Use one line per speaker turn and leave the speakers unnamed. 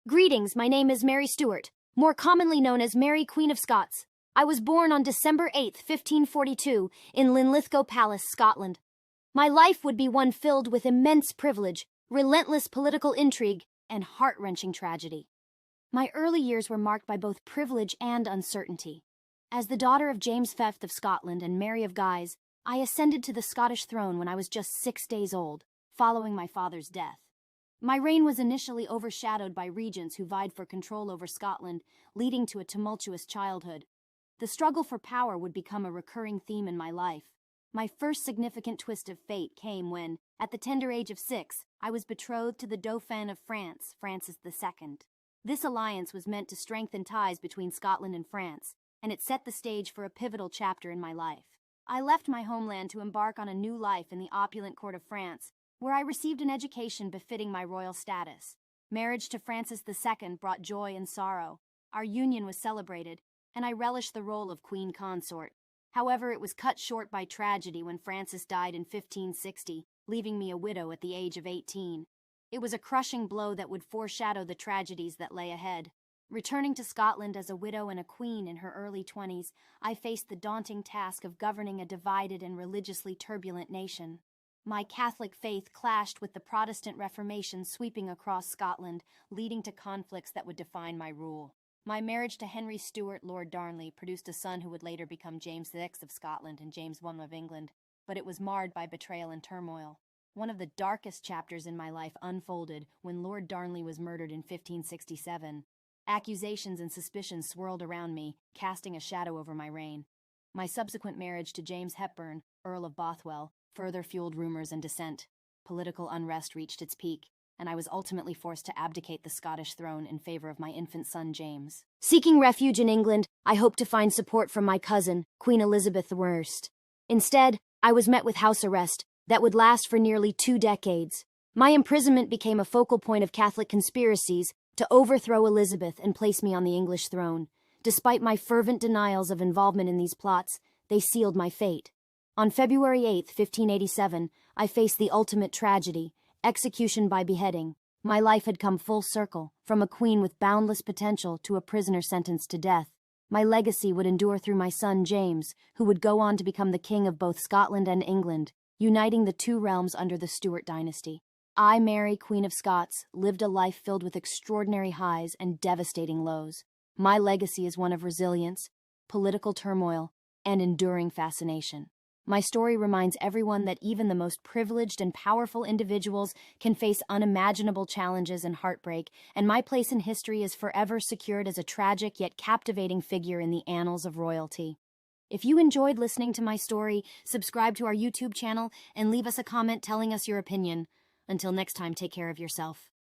Greetings, my name is Mary Stuart, more commonly known as Mary Queen of Scots. I was born on December 8, 1542, in Linlithgow Palace, Scotland. My life would be one filled with immense privilege, relentless political intrigue, and heart-wrenching tragedy. My early years were marked by both privilege and uncertainty. As the daughter of James V of Scotland and Mary of Guise, I ascended to the Scottish throne when I was just 6 days old, following my father's death. My reign was initially overshadowed by regents who vied for control over Scotland, leading to a tumultuous childhood. The struggle for power would become a recurring theme in my life. My first significant twist of fate came when, at the tender age of 6, I was betrothed to the Dauphin of France, Francis II. This alliance was meant to strengthen ties between Scotland and France, and it set the stage for a pivotal chapter in my life. I left my homeland to embark on a new life in the opulent court of France, where I received an education befitting my royal status. Marriage to Francis II brought joy and sorrow. Our union was celebrated, and I relished the role of queen consort. However, it was cut short by tragedy when Francis died in 1560, leaving me a widow at the age of 18. It was a crushing blow that would foreshadow the tragedies that lay ahead. Returning to Scotland as a widow and a queen in her early 20s, I faced the daunting task of governing a divided and religiously turbulent nation. My Catholic faith clashed with the Protestant Reformation sweeping across Scotland, leading to conflicts that would define my rule. My marriage to Henry Stuart, Lord Darnley, produced a son who would later become James VI of Scotland and James I of England, but it was marred by betrayal and turmoil. One of the darkest chapters in my life unfolded when Lord Darnley was murdered in 1567. Accusations and suspicions swirled around me, casting a shadow over my reign. My subsequent marriage to James Hepburn, Earl of Bothwell, further fueled rumors and dissent. Political unrest reached its peak, and I was ultimately forced to abdicate the Scottish throne in favor of my infant son James. Seeking refuge in England, I hoped to find support from my cousin, Queen Elizabeth I. Instead, I was met with house arrest that would last for nearly 2 decades. My imprisonment became a focal point of Catholic conspiracies to overthrow Elizabeth and place me on the English throne. Despite my fervent denials of involvement in these plots, they sealed my fate. On February 8, 1587, I faced the ultimate tragedy, execution by beheading. My life had come full circle, from a queen with boundless potential to a prisoner sentenced to death. My legacy would endure through my son James, who would go on to become the king of both Scotland and England, uniting the two realms under the Stuart dynasty. I, Mary, Queen of Scots, lived a life filled with extraordinary highs and devastating lows. My legacy is one of resilience, political turmoil, and enduring fascination. My story reminds everyone that even the most privileged and powerful individuals can face unimaginable challenges and heartbreak, and my place in history is forever secured as a tragic yet captivating figure in the annals of royalty. If you enjoyed listening to my story, subscribe to our YouTube channel and leave us a comment telling us your opinion. Until next time, take care of yourself.